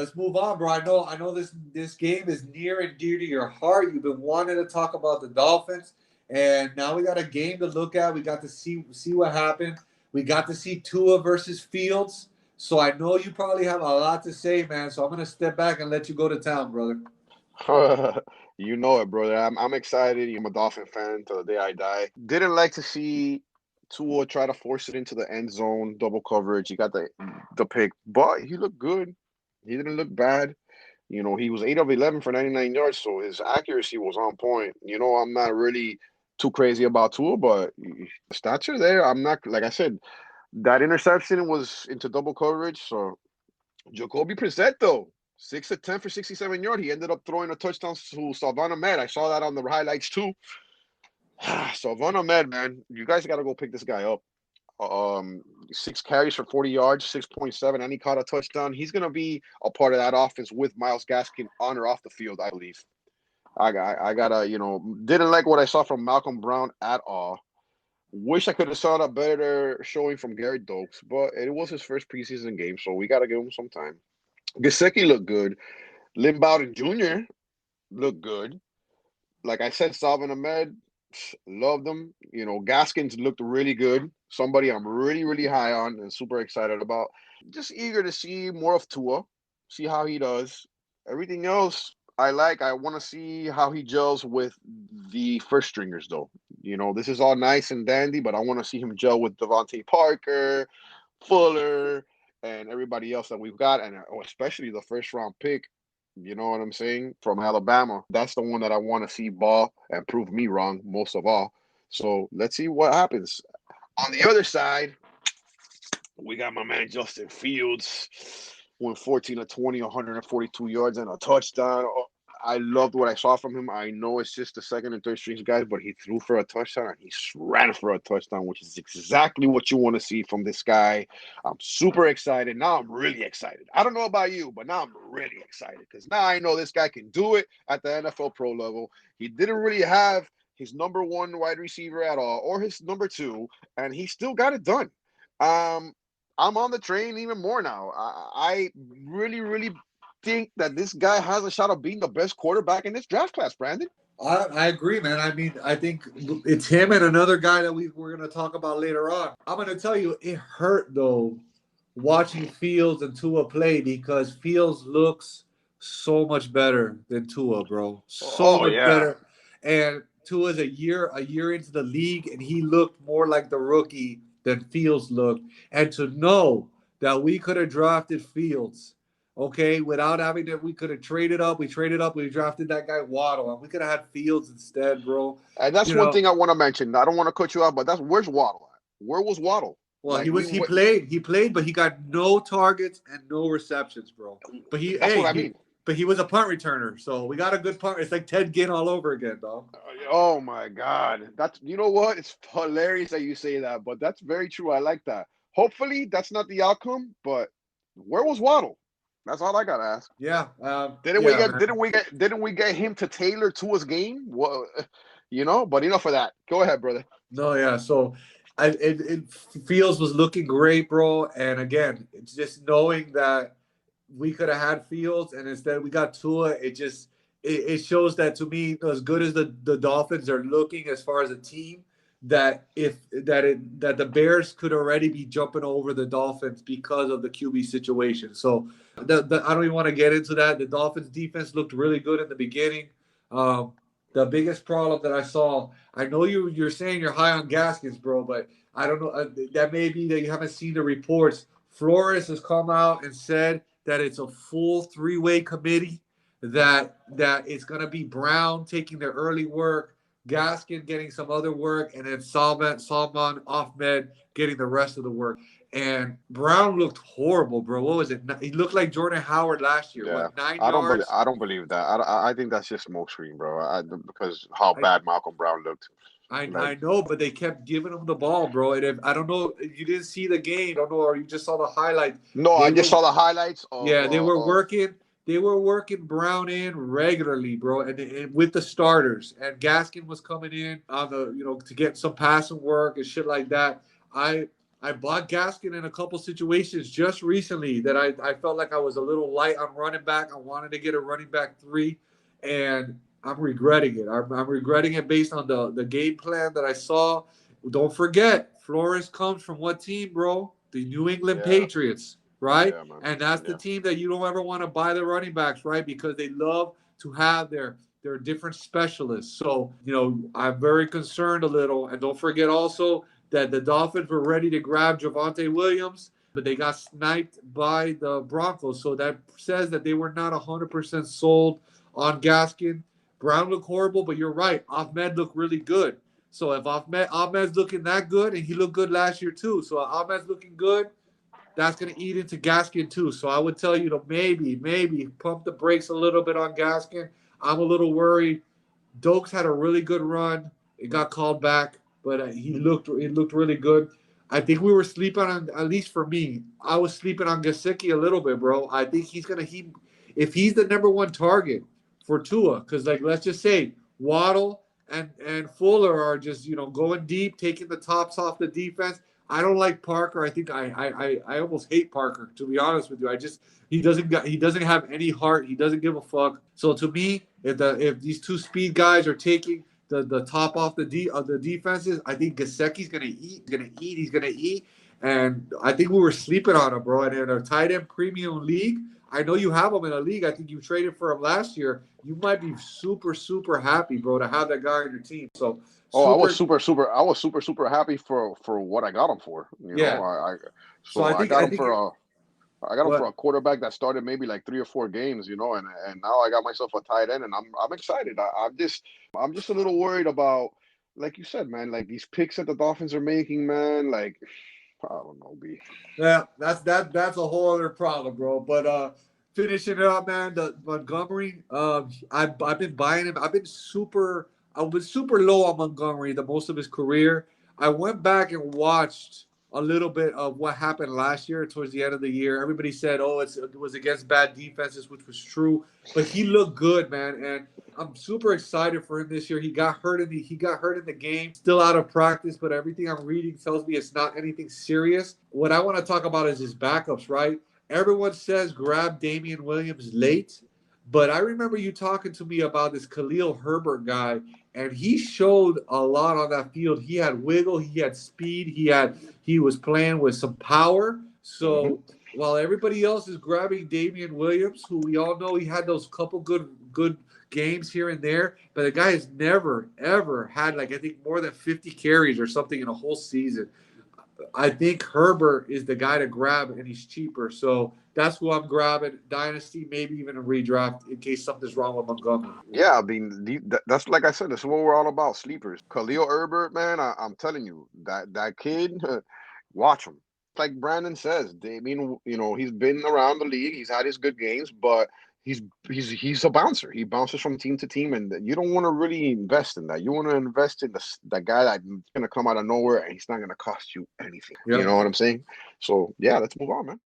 let's move on, bro. I know this game is near and dear to your heart. You've been wanting to talk about the Dolphins, and now we got a game to look at. We got to see what happened. We got to see Tua versus Fields. So I know you probably have a lot to say, man. So I'm gonna step back and let you go to town, brother. You know it, brother. I'm excited. I'm a Dolphin fan till the day I die. Didn't like to see Tua try to force it into the end zone, double coverage. He got the pick, but he looked good. He didn't look bad. He was 8 of 11 for 99 yards, so his accuracy was on point. I'm not really too crazy about Tua, but the stats are there. I'm not, like I said, that interception was into double coverage. So Jacoby Brissett, though, 6 of 10 for 67 yards. He ended up throwing a touchdown to Salvon Ahmed. I saw that on the highlights too. Salvon Ahmed, man, you guys got to go pick this guy up. Um, 6 carries for 40 yards, 6.7, and he caught a touchdown. He's gonna be a part of that offense with Miles Gaskin on or off the field, I believe. I gotta, didn't like what I saw from Malcolm Brown at all. Wish I could have saw a better showing from Garrett Dokes, but it was his first preseason game, so we gotta give him some time. Gesicki looked good. Lynn Bowden Jr. looked good. Like I said, Salvin Ahmed, loved him. Gaskins looked really good. Somebody I'm really, really high on and super excited about. Just eager to see more of Tua, see how he does. Everything else I like. I want to see how he gels with the first stringers, though. This is all nice and dandy, but I want to see him gel with Devontae Parker, Fuller, and everybody else that we've got, and especially the first round pick. You know what I'm saying? From Alabama. That's the one that I want to see ball and prove me wrong most of all. So let's see what happens. On the other side, we got my man Justin Fields. Went 14 of 20, 142 yards and a touchdown. I loved what I saw from him. I know it's just the second and third strings guys, but he threw for a touchdown and he ran for a touchdown, which is exactly what you want to see from this guy. I'm super excited. Now I'm really excited. I don't know about you, but now I'm really excited because now I know this guy can do it at the NFL pro level. He didn't really have his number one wide receiver at all or his number two, and he still got it done. Um, I'm on the train even more now. I really, really think that this guy has a shot of being the best quarterback in this draft class, Brandon. I agree, man. I mean, I think it's him and another guy that we're going to talk about later on. I'm going to tell you, it hurt, though, watching Fields and Tua play because Fields looks so much better than Tua, bro. So Oh, much yeah. better. And Tua's a year into the league, and he looked more like the rookie than Fields looked. And to know that we could have drafted Fields, okay, without having to, we could have traded up. We traded up. We drafted that guy Waddle, and we could have had Fields instead, bro. And that's You one know, thing I want to mention. I don't want to cut you off, but where's Waddle at? Where was Waddle? well, Like he played, but he got no targets and no receptions, bro. But he, that's hey, what I he, mean. but he was a punt returner, so we got a good punt. It's like Ted Ginn all over again, dog. Oh my God. That's you know what? It's hilarious that you say that, but that's very true. I like that. Hopefully that's not the outcome, but where was Waddle? That's all I gotta ask. Yeah, Didn't we yeah, get man. didn't we get him to tailor to his game? Well, but enough of that. Go ahead, brother. No, yeah. So, it Fields was looking great, bro. And again, it's just knowing that we could have had Fields, and instead we got Tua. It shows that to me, as good as the Dolphins are looking as far as a team, that the Bears could already be jumping over the Dolphins because of the QB situation. So I don't even want to get into that. The Dolphins defense looked really good in the beginning. Um, the biggest problem that I saw, I know you're saying you're high on Gaskins, bro, but I don't know. That may be that you haven't seen the reports. Flores has come out and said that it's a full three-way committee. That it's gonna be Brown taking the early work, Gaskin getting some other work, and then Salman Ahmed getting the rest of the work. And Brown looked horrible, bro. What was it? He looked like Jordan Howard last year. Yeah, What, 9 yards? I don't believe that. I think that's just smoke screen, bro. Because how I, bad Malcolm Brown looked. Like I know, but they kept giving him the ball, bro. And if I don't know, you didn't see the game, I don't know, or you just saw the highlights. no, They I just were saw the highlights Yeah, they were of working. They were working Brown in regularly, bro, and with the starters. And Gaskin was coming in on the, to get some passing work and shit like that. I I bought Gaskin in a couple situations just recently that I felt like I was a little light on running back. I wanted to get a running back 3, and I'm regretting it. I'm regretting it based on the game plan that I saw. Don't forget, Flores comes from what team, bro? The New England Yeah, Patriots, right? yeah, man. And that's the Yeah, team that you don't ever want to buy the running backs, right? Because they love to have their different specialists. So, I'm very concerned a little. And don't forget also that the Dolphins were ready to grab Javonte Williams, but they got sniped by the Broncos. So that says that they were not 100% sold on Gaskin. Brown looked horrible, but you're right. Ahmed looked really good. So if Ahmed's looking that good, and he looked good last year too. So Ahmed's looking good, that's going to eat into Gaskin too. So I would tell you to maybe pump the brakes a little bit on Gaskin. I'm a little worried. Dokes had a really good run. It got called back, but it looked really good. I think we were sleeping on, at least for me, I was sleeping on Gesicki a little bit, bro. I think if he's the number one target for Tua, because like let's just say Waddle and Fuller are just going deep, taking the tops off the defense. I don't like Parker. I think I almost hate Parker, to be honest with you. He doesn't have any heart. He doesn't give a fuck. So to me, if these two speed guys are taking the top off the defenses, I think Gasecki's he's gonna eat, and I think we were sleeping on him, bro. And in a tight end premium league, I know you have him in a league. I think you traded for him last year. You might be super super happy, bro, to have that guy on your team. So Oh, super, I was super happy for what I got him for. yeah. So So I I think got him for what a quarterback that started maybe like 3 or 4 games, and now I got myself a tight end, and I'm excited. I'm just a little worried about, like you said, man, like these picks that the Dolphins are making, man. Like I don't know, B. Yeah, that's a whole other problem, bro. But finishing it up, man. The Montgomery, I've been buying him. I was super low on Montgomery the most of his career. I went back and watched a little bit of what happened last year towards the end of the year. Everybody said, "Oh, it was against bad defenses," which was true. But he looked good, man, and I'm super excited for him this year. He got hurt in the game, still out of practice, but everything I'm reading tells me it's not anything serious. What I want to talk about is his backups, right? Everyone says grab Damian Williams late, but I remember you talking to me about this Khalil Herbert guy, and he showed a lot on that field. He had wiggle, he had speed, he was playing with some power. Hmm. So while everybody else is grabbing Damian Williams, who we all know he had those couple good games here and there, but the guy has never ever had like I think more than 50 carries or something in a whole season. I think Herbert is the guy to grab, and he's cheaper. So that's who I'm grabbing. Dynasty, maybe even a redraft in case something's wrong with Montgomery. Yeah, I mean, that's like I said. That's what we're all about. Sleepers. Khalil Herbert, man. I'm telling you, that kid, watch him. Like Brandon says, Damien, he's been around the league. He's had his good games, but he's a bouncer. He bounces from team to team, and you don't want to really invest in that. You want to invest in that guy that's going to come out of nowhere, and he's not going to cost you anything. You Yep. know what I'm saying? So yeah, let's move on, man.